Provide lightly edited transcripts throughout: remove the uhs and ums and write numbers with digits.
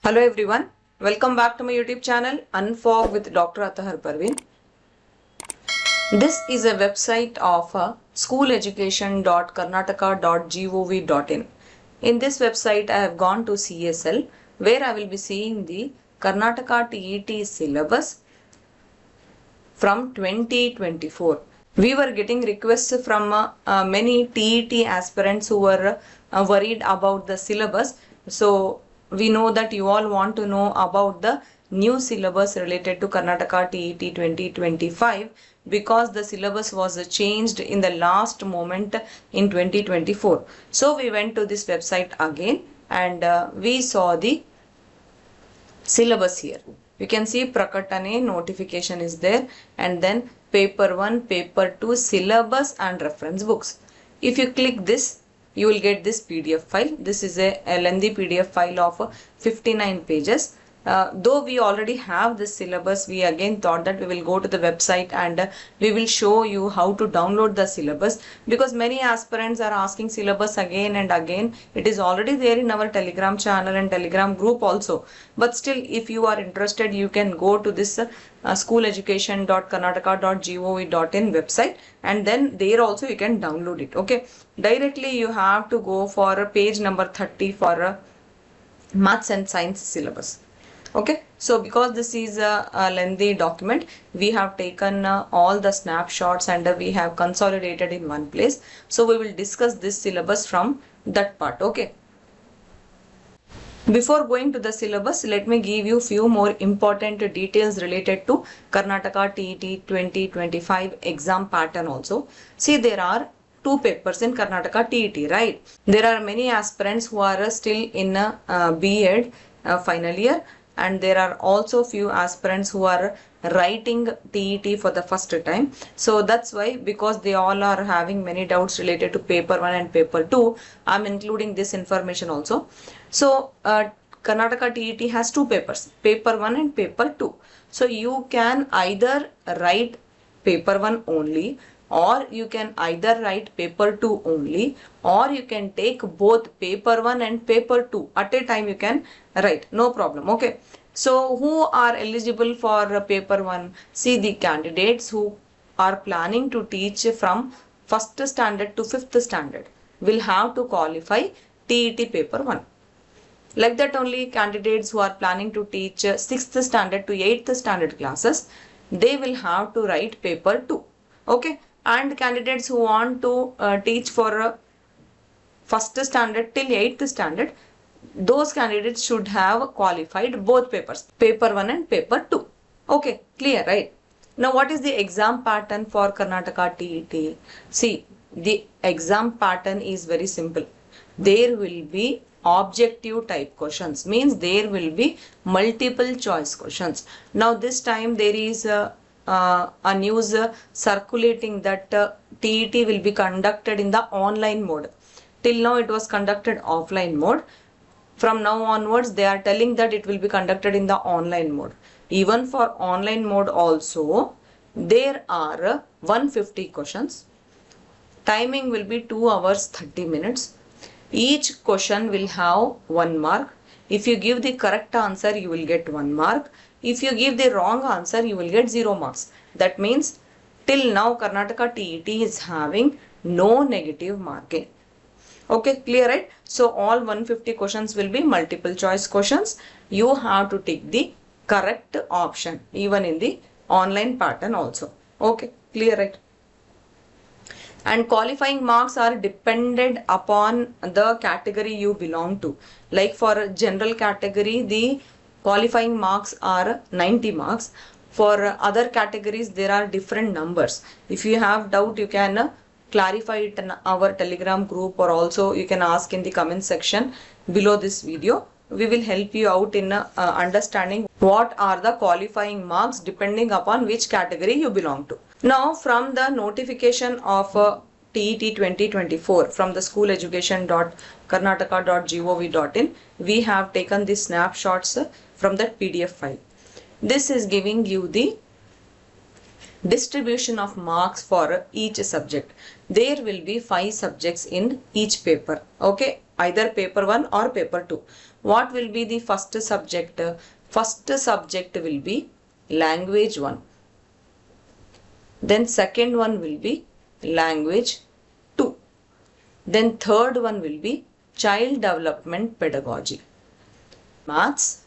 Hello everyone, welcome back to my YouTube channel Unfog with Dr. Atahar Parveen. This is a website of schooleducation.karnataka.gov.in. In this website I have gone to CSL where I will be seeing the Karnataka TET syllabus from 2024. We were getting requests from many TET aspirants who were worried about the syllabus. So we know that you all want to know about the new syllabus related to Karnataka TET 2025 because the syllabus was changed in the last moment in 2024. So we went to this website again and we saw the syllabus here. You can see Prakatane notification is there and then paper 1, paper 2 syllabus and reference books. If you click this, you will get this PDF file. This is a lengthy PDF file of 59 pages. Though we already have this syllabus, we again thought that we will go to the website and we will show you how to download the syllabus because many aspirants are asking syllabus again and again. It is already there in our Telegram channel and Telegram group also. But still, if you are interested, you can go to this schooleducation.karnataka.gov.in website and then there also you can download it. Okay, directly you have to go for page number 30 for maths and science syllabus. Okay, so because this is a lengthy document, we have taken all the snapshots and we have consolidated in one place. So we will discuss this syllabus from that part. Okay. Before going to the syllabus, let me give you few more important details related to Karnataka TET 2025 exam pattern also. See, there are two papers in Karnataka TET, right? There are many aspirants who are still in B.Ed final year, and there are also few aspirants who are writing TET for the first time. So that's why, because they all are having many doubts related to paper 1 and paper 2, I'm including this information also. So Karnataka TET has two papers, paper 1 and paper 2. So you can either write paper 1 only, or you can either write paper 2 only, or you can take both paper 1 and paper 2 at a time. You can write, no problem. Okay, so who are eligible for paper 1? See, the candidates who are planning to teach from 1st standard to 5th standard will have to qualify TET paper 1. Like that only, candidates who are planning to teach 6th standard to 8th standard classes, they will have to write paper 2. Okay, and candidates who want to teach for 1st standard till 8th standard, those candidates should have qualified both papers, paper 1 and paper 2. Okay, clear, right? Now, what is the exam pattern for Karnataka TET? See, the exam pattern is very simple. There will be objective type questions, means there will be multiple choice questions. Now, this time there is a news circulating that TET will be conducted in the online mode. Till now it was conducted offline mode. From now onwards they are telling that it will be conducted in the online mode. Even for online mode also there are 150 questions. Timing will be 2 hours 30 minutes. Each question will have 1 mark. If you give the correct answer, you will get 1 mark. If you give the wrong answer, you will get 0 marks. That means till now Karnataka TET is having no negative marking. Okay, clear, right? So all 150 questions will be multiple choice questions. You have to take the correct option even in the online pattern also. Okay, clear, right? And qualifying marks are dependent upon the category you belong to. Like for general category, the qualifying marks are 90 marks. For other categories, there are different numbers. If you have doubt, you can clarify it in our Telegram group, or also you can ask in the comment section below this video. We will help you out in understanding what are the qualifying marks depending upon which category you belong to. Now, from the notification of TET 2024 from the schooleducation.karnataka.gov.in, we have taken the snapshots from that PDF file. This is giving you the distribution of marks for each subject. There will be 5 subjects in each paper. Okay, either paper 1 or paper 2. What will be the first subject? First subject will be language 1. Then second one will be language 2. Then third one will be child development pedagogy. Maths.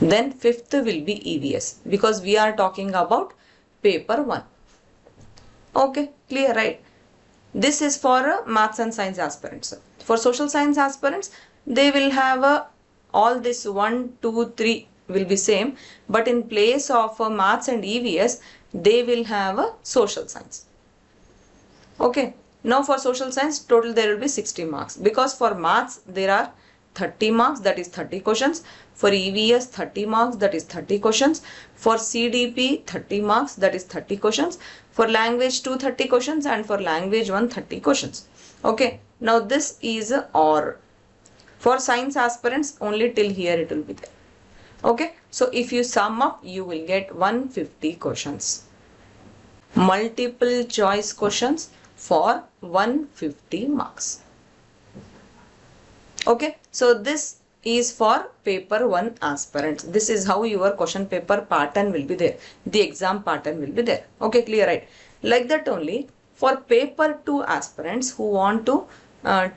Then fifth will be EVS, because we are talking about paper 1. Okay, clear, right? This is for maths and science aspirants. For social science aspirants, they will have all this 1, 2, 3 will be same, but in place of maths and EVS, they will have social science. Okay, now for social science, total there will be 60 marks, because for maths there are 30 marks, that is 30 questions. For EVS 30 marks, that is 30 questions. For CDP 30 marks, that is 30 questions. For language 2 30 questions, and for language 1 30 questions. Okay, now this is OR. For science aspirants, only till here it will be there. Okay, so if you sum up, you will get 150 questions. Multiple choice questions for 150 marks. Okay, so this is for paper 1 aspirants. This is how your question paper pattern will be there. The exam pattern will be there. Okay, clear, right? Like that only for paper 2 aspirants who want to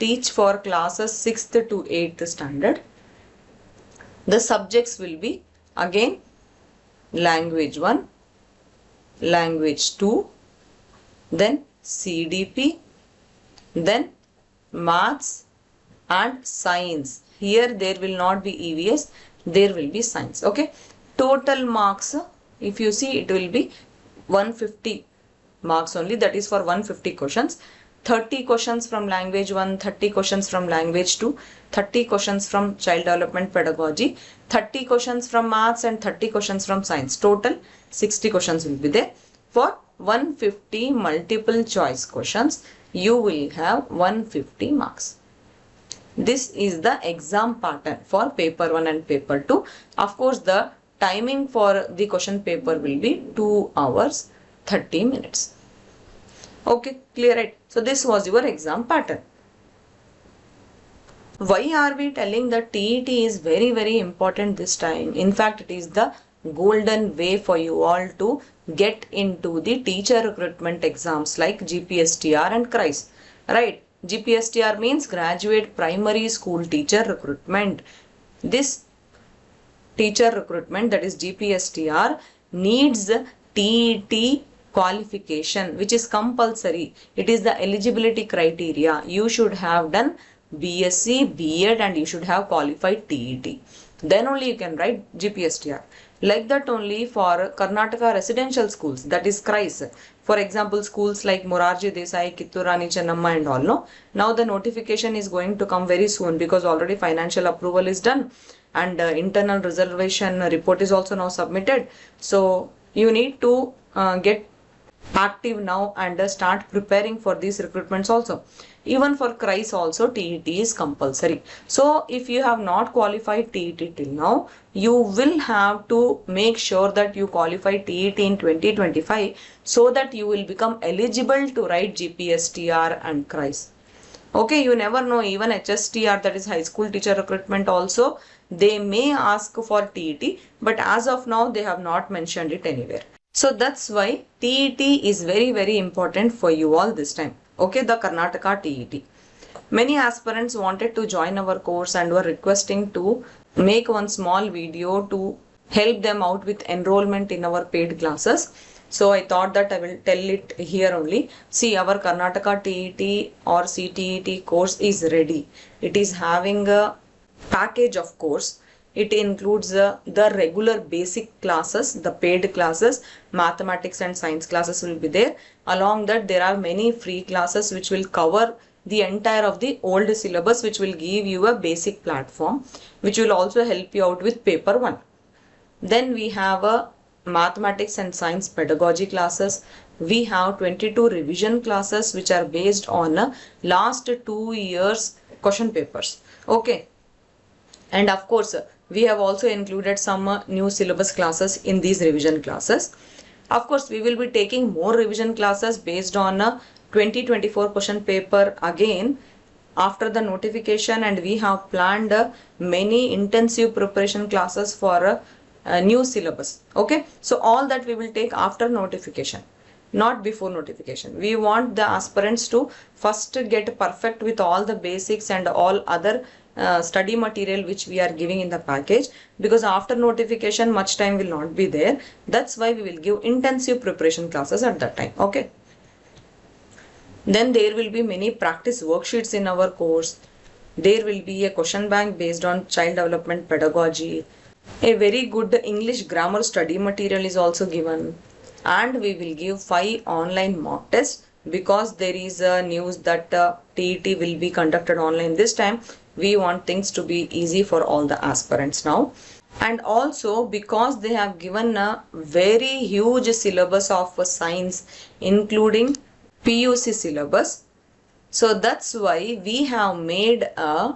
teach for classes 6th to 8th standard. The subjects will be again language 1, language 2, then CDP, then maths and science. Here there will not be EVS, there will be science. Okay, total marks, if you see, it will be 150 marks only, that is for 150 questions. 30 questions from language 1, 30 questions from language 2, 30 questions from child development pedagogy, 30 questions from maths and 30 questions from science. Total 60 questions will be there. For 150 multiple choice questions, you will have 150 marks. This is the exam pattern for paper 1 and paper 2. Of course, the timing for the question paper will be 2 hours 30 minutes. Okay, clear, right? So this was your exam pattern. Why are we telling that TET is very important this time? In fact, it is the golden way for you all to get into the teacher recruitment exams like GPSTR and CRISE, right? GPSTR means Graduate Primary School Teacher Recruitment. This teacher recruitment, that is GPSTR, needs TET qualification, which is compulsory. It is the eligibility criteria. You should have done BSc, B.Ed and you should have qualified TET. Then only you can write GPSTR. Like that only for Karnataka residential schools, that is CRISE. For example, schools like Morarji Desai, Kittur Rani Chennamma and all. No? Now the notification is going to come very soon, because already financial approval is done and internal reservation report is also now submitted. So you need to get active now and start preparing for these recruitments also. Even for CRISE also TET is compulsory. So if you have not qualified TET till now, you will have to make sure that you qualify TET in 2025 so that you will become eligible to write GPSTR and CRISE. Okay, you never know, even HSTR, that is high school teacher recruitment also, they may ask for TET, but as of now they have not mentioned it anywhere. So that's why TET is very important for you all this time. Okay, the Karnataka TET. Many aspirants wanted to join our course and were requesting to make one small video to help them out with enrollment in our paid classes. So I thought that I will tell it here only. See, our Karnataka TET or CTET course is ready. It is having a package of course. It includes the regular basic classes, the paid classes, mathematics and science classes will be there. Along that, there are many free classes which will cover the entire of the old syllabus, which will give you a basic platform, which will also help you out with paper 1. Then we have a mathematics and science pedagogy classes. We have 22 revision classes which are based on last 2 years question papers. Okay. And of course, we have also included some new syllabus classes in these revision classes. Of course, we will be taking more revision classes based on 2024 question paper again after the notification, and we have planned many intensive preparation classes for a new syllabus. Okay, so all that we will take after notification, not before notification. We want the aspirants to first get perfect with all the basics and all other study material which we are giving in the package, because after notification much time will not be there. That's why we will give intensive preparation classes at that time. Okay, then there will be many practice worksheets in our course. There will be a question bank based on child development pedagogy. A very good English grammar study material is also given, and we will give 5 online mock tests, because there is a news that TET will be conducted online this time. We want things to be easy for all the aspirants now. And also because they have given a very huge syllabus of science, including PUC syllabus, so that's why we have made a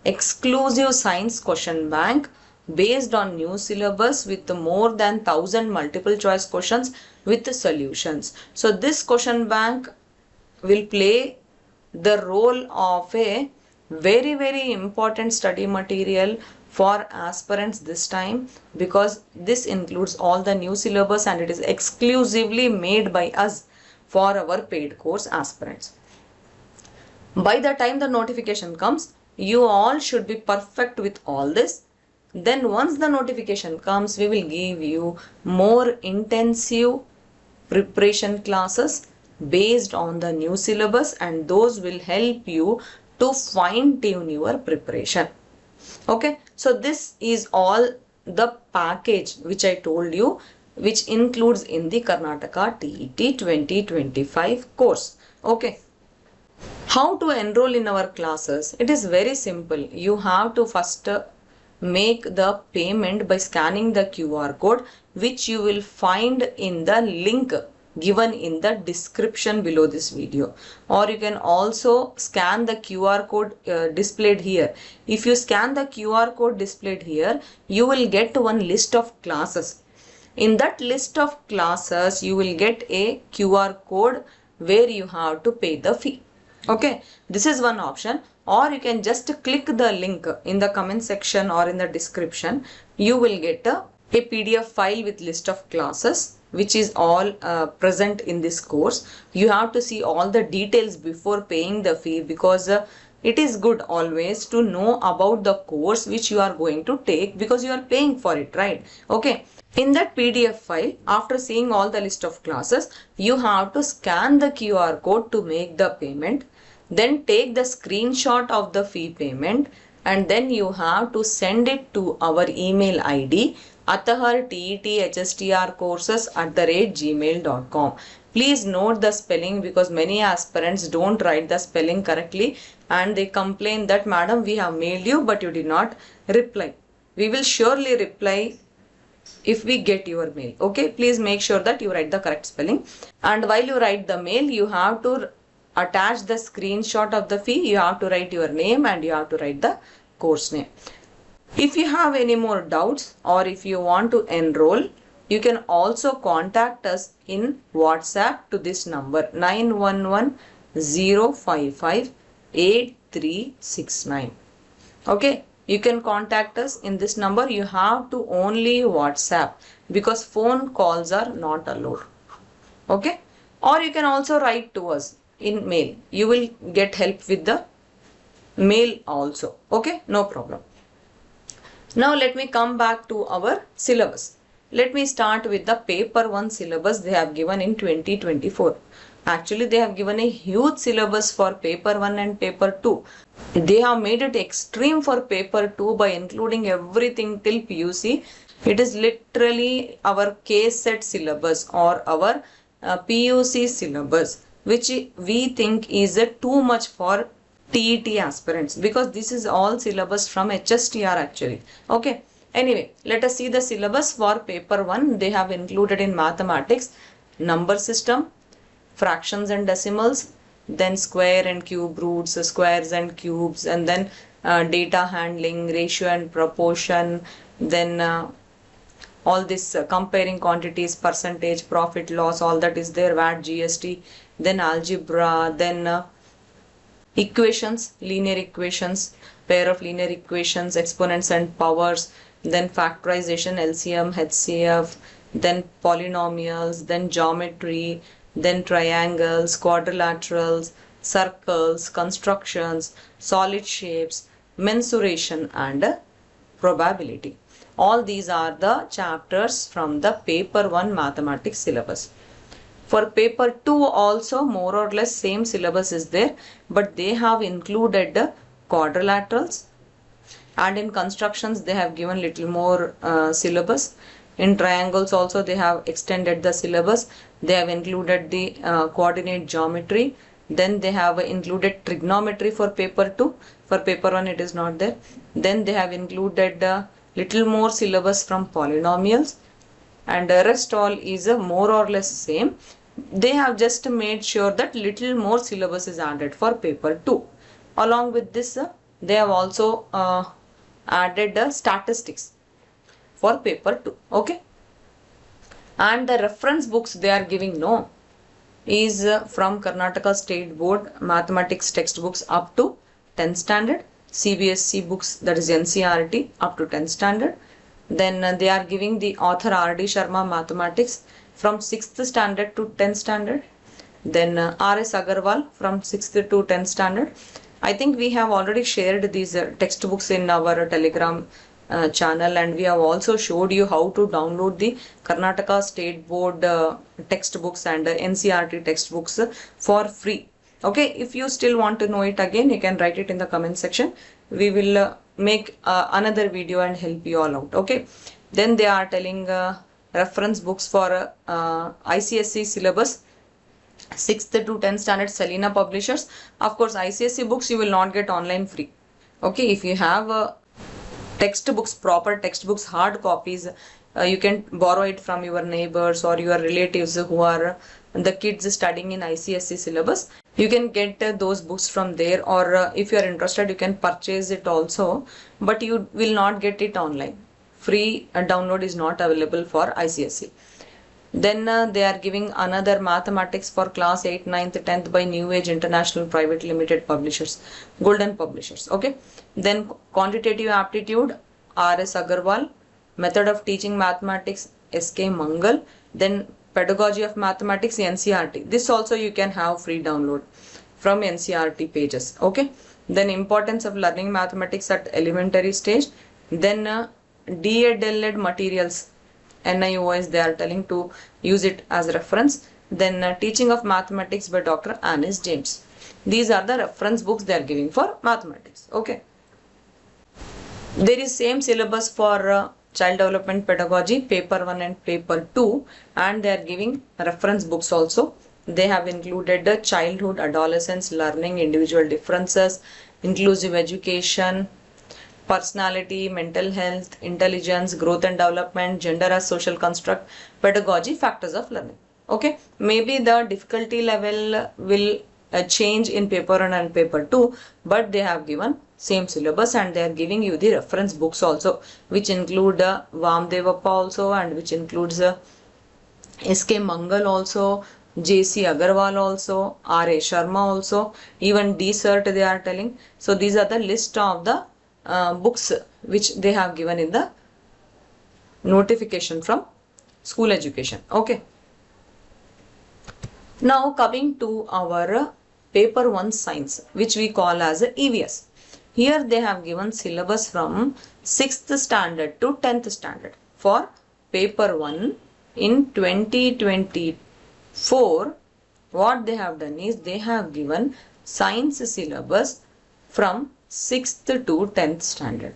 exclusive science question bank based on new syllabus with more than 1000 multiple choice questions with solutions. So this question bank will play the role of a very important study material for aspirants this time, because this includes all the new syllabus and it is exclusively made by us for our paid course aspirants. By the time the notification comes, you all should be perfect with all this. Then once the notification comes, we will give you more intensive preparation classes based on the new syllabus, and those will help you to fine tune your preparation. Okay, so this is all the package which I told you, which includes in the Karnataka TET 2025 course. Okay, how to enroll in our classes? It is very simple. You have to first make the payment by scanning the QR code, which you will find in the link given in the description below this video, or you can also scan the QR code displayed here. If you scan the QR code displayed here, you will get one list of classes. In that list of classes, you will get a QR code where you have to pay the fee. Okay, this is one option, or you can just click the link in the comment section or in the description. You will get a PDF file with list of classes, which is all present in this course. You have to see all the details before paying the fee, because it is good always to know about the course which you are going to take, because you are paying for it, right? Okay, in that PDF file, after seeing all the list of classes, you have to scan the QR code to make the payment. Then take the screenshot of the fee payment, and then you have to send it to our email ID atahar.tethrcourses@gmail.com. Please note the spelling, because many aspirants don't write the spelling correctly and they complain that, madam, we have mailed you but you did not reply. We will surely reply if we get your mail. Okay, please make sure that you write the correct spelling. And while you write the mail, you have to attach the screenshot of the fee. You have to write your name and you have to write the course name. If you have any more doubts, or if you want to enroll, you can also contact us in WhatsApp to this number 911-055-8369. Okay, you can contact us in this number. You have to only WhatsApp, because phone calls are not allowed. Okay, or you can also write to us in mail. You will get help with the mail also. Okay, no problem. Now let me come back to our syllabus. Let me start with the paper 1 syllabus they have given in 2024. Actually, they have given a huge syllabus for paper 1 and paper 2. They have made it extreme for paper 2 by including everything till PUC. It is literally our case set syllabus, or our PUC syllabus, which we think is too much for TET aspirants, because this is all syllabus from HSTR actually. Okay, anyway, let us see the syllabus for paper 1. They have included in mathematics number system, fractions and decimals, then square and cube roots, squares and cubes, and then data handling, ratio and proportion, then all this comparing quantities, percentage, profit, loss, all that is there, VAT, GST, then algebra, then Equations, linear equations, pair of linear equations, exponents and powers, then factorization, LCM, HCF, then polynomials, then geometry, then triangles, quadrilaterals, circles, constructions, solid shapes, mensuration and probability. All these are the chapters from the paper 1 mathematics syllabus. For paper 2 also more or less same syllabus is there, but they have included the quadrilaterals, and in constructions they have given little more syllabus. In triangles also they have extended the syllabus. They have included the coordinate geometry. Then they have included trigonometry for paper 2. For paper 1 it is not there. Then they have included little more syllabus from polynomials, and the rest all is more or less same. They have just made sure that little more syllabus is added for paper 2. Along with this, they have also added statistics for paper 2. Okay. And the reference books they are giving is from Karnataka State Board mathematics textbooks up to 10th standard, CBSE books, that is NCERT, up to 10th standard. Then they are giving the author R.D. Sharma mathematics from 6th standard to 10th standard. Then R.S. Agarwal from 6th to 10th standard. I think we have already shared these textbooks in our Telegram channel, and we have also showed you how to download the Karnataka State Board textbooks and NCERT textbooks for free. Okay, if you still want to know it again, you can write it in the comment section. We will make another video and help you all out. Okay, then they are telling reference books for ICSE syllabus 6th to 10th standard, Selina Publishers. Of course, ICSE books you will not get online free. Okay, if you have textbooks, proper textbooks, hard copies, you can borrow it from your neighbors or your relatives who are the kids studying in ICSE syllabus. You can get those books from there, or if you are interested, you can purchase it also, but you will not get it online. Free download is not available for ICSE. Then they are giving another mathematics for class 8th, 9th, 10th by New Age International Private Limited Publishers, Golden Publishers. Okay. Then quantitative aptitude, R.S. Agarwal, method of teaching mathematics, S.K. Mangal. Then pedagogy of mathematics, NCERT. This also you can have free download from NCERT pages. Okay. Then importance of learning mathematics at elementary stage. Then DED materials, NIOS, they are telling to use it as reference. Then teaching of mathematics by Dr. Anis James. These are the reference books they are giving for mathematics. Okay. There is same syllabus for child development pedagogy, paper 1 and paper 2, and they are giving reference books also. They have included childhood, adolescence, learning, individual differences, inclusive education, personality, mental health, intelligence, growth and development, gender as social construct, pedagogy, factors of learning. Okay, maybe the difficulty level will change in paper 1 and paper 2, but they have given same syllabus, and they are giving you the reference books also, which include Vamdevappa also, and which includes S.K. Mangal also, J.C. Agarwal also, R.A. Sharma also, even D-Cert they are telling. So these are the list of the books which they have given in the notification from school education. Okay. Now coming to our paper 1 science, which we call as EVS. Here they have given syllabus from 6th standard to 10th standard. For paper 1 in 2024, what they have done is they have given science syllabus from 6th to 10th standard.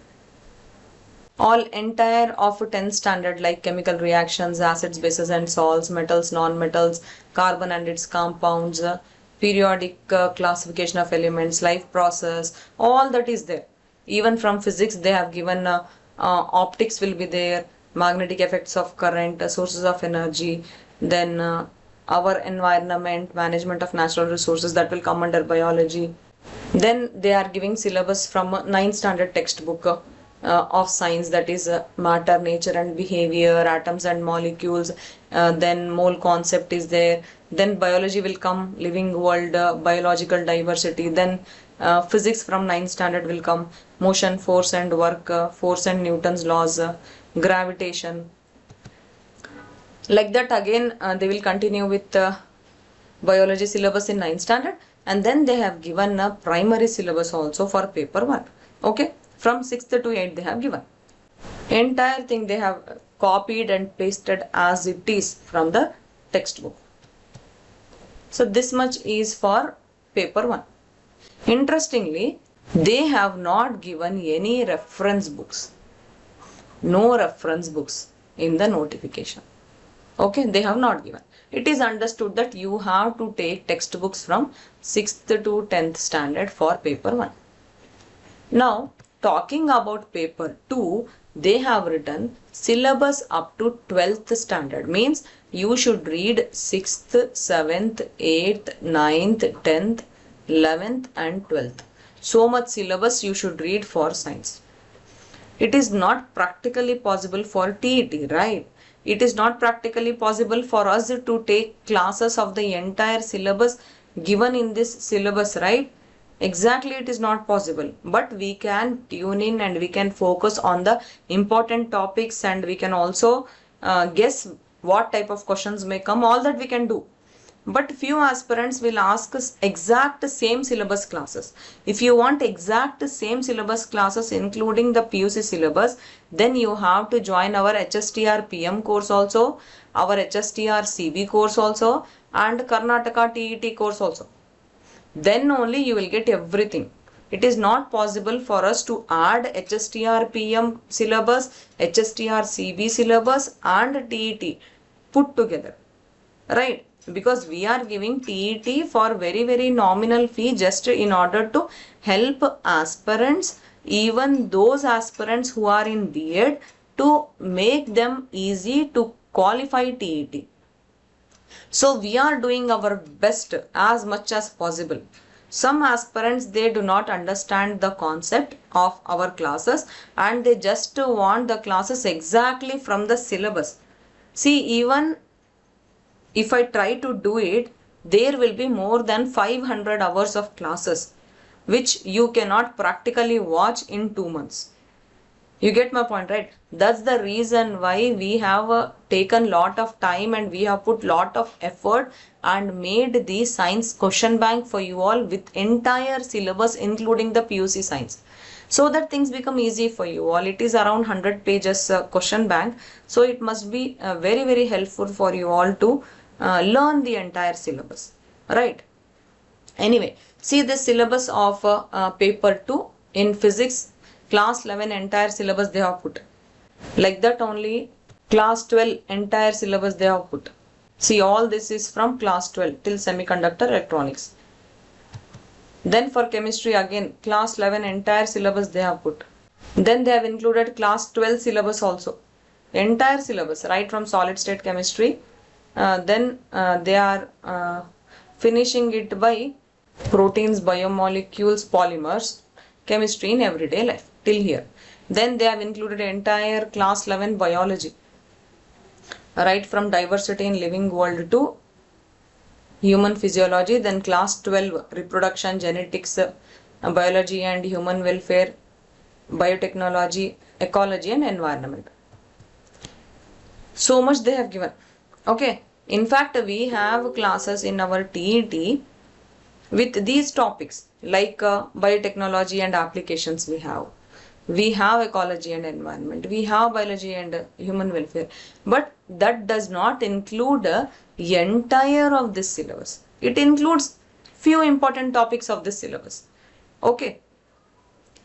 All entire of 10th standard, like chemical reactions, acids, bases and salts, metals, non-metals, carbon and its compounds, periodic classification of elements, life process, all that is there. Even from physics they have given optics will be there, magnetic effects of current, sources of energy, then our environment, management of natural resources, that will come under biology. Then they are giving syllabus from 9th standard textbook of science, that is matter, nature and behavior, atoms and molecules, then mole concept is there. Then biology will come, living world, biological diversity, then Physics from 9th standard will come. Motion, force and work, force and Newton's laws, gravitation. Like that again they will continue with biology syllabus in 9th standard, and then they have given a primary syllabus also for paper 1. Okay, from 6th to 8th they have given. Entire thing they have copied and pasted as it is from the textbook. So this much is for paper 1. Interestingly, they have not given any reference books. No reference books in the notification. Okay, they have not given. It is understood that you have to take textbooks from 6th to 10th standard for paper 1. Now, talking about paper 2, they have written syllabus up to 12th standard. Means you should read 6th, 7th, 8th, 9th, 10th, 11th and 12th. So much syllabus you should read for science. It is not practically possible for TET, right? It is not practically possible for us to take classes of the entire syllabus given in this syllabus, right? Exactly, it is not possible. But we can tune in and we can focus on the important topics, and we can also guess what type of questions may come. All that we can do. But few aspirants will ask us exact same syllabus classes. If you want exact same syllabus classes including the PUC syllabus, then you have to join our HSTR PM course also, our HSTR CB course also, and Karnataka TET course also. Then only you will get everything. It is not possible for us to add HSTR PM syllabus, HSTR CB syllabus and TET put together, right? Because we are giving TET for very nominal fee just in order to help aspirants, even those aspirants who are in B.Ed, to make them easy to qualify TET. So we are doing our best as much as possible. Some aspirants, they do not understand the concept of our classes and they just want the classes exactly from the syllabus. See, even if I try to do it, there will be more than 500 hours of classes which you cannot practically watch in 2 months. You get my point, right? That's the reason why we have taken lot of time and we have put lot of effort and made the science question bank for you all with entire syllabus including the PUC science, so that things become easy for you all. It is around 100 pages question bank, so it must be very helpful for you all to learn the entire syllabus, right? Anyway, see the syllabus of paper 2 in physics, class 11 entire syllabus they have put. Like that only class 12 entire syllabus they have put. See, all this is from class 12 till semiconductor electronics. Then for chemistry again class 11 entire syllabus they have put. Then they have included class 12 syllabus also. Entire syllabus right from solid state chemistry. Then they are finishing it by proteins, biomolecules, polymers, chemistry in everyday life till here. Then they have included entire class 11 biology, right from diversity in living world to human physiology. Then class 12 reproduction, genetics, biology and human welfare, biotechnology, ecology and environment. So much they have given. Okay, in fact we have classes in our TET with these topics like biotechnology and applications we have ecology and environment, we have biology and human welfare, but that does not include the entire of this syllabus. It includes few important topics of this syllabus. Okay,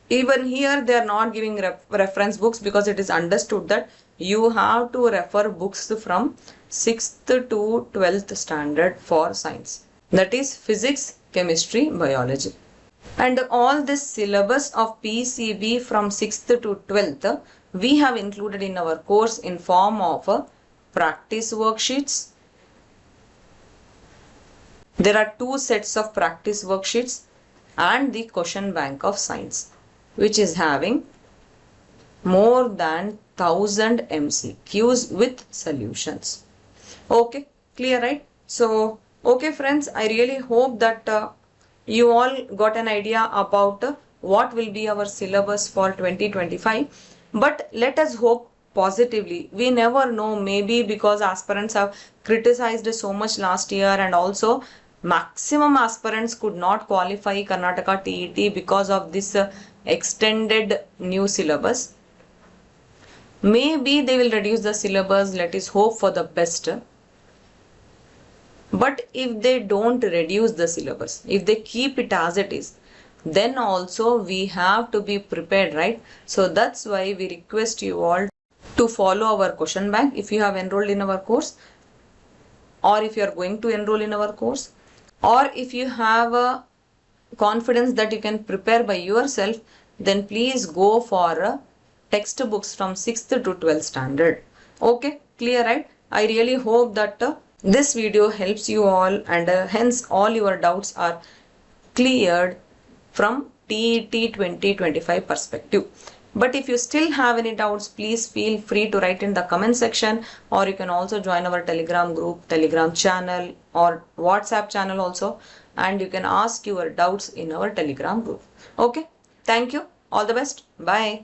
even here they are not giving reference books because it is understood that you have to refer books from 6th to 12th standard for science, that is physics, chemistry, biology. And all this syllabus of PCB from 6th to 12th we have included in our course in form of practice worksheets. There are 2 sets of practice worksheets and the question bank of science, which is having more than 1000 MCQs with solutions. Okay, clear, right? So, okay friends, I really hope that you all got an idea about what will be our syllabus for 2025. But let us hope positively. We never know, maybe because aspirants have criticized so much last year, and also maximum aspirants could not qualify Karnataka TET because of this extended new syllabus. Maybe they will reduce the syllabus. Let us hope for the best. But if they don't reduce the syllabus, if they keep it as it is, then also we have to be prepared, right? So that's why we request you all to follow our question bank if you have enrolled in our course, or if you are going to enroll in our course, or if you have a confidence that you can prepare by yourself, then please go for textbooks from 6th to 12th standard. Okay, clear, right? I really hope that this video helps you all, and hence all your doubts are cleared from TET 2025 perspective. But if you still have any doubts, please feel free to write in the comment section, or you can also join our Telegram group, Telegram channel, or WhatsApp channel also, and you can ask your doubts in our Telegram group. Okay, thank you. All the best. Bye.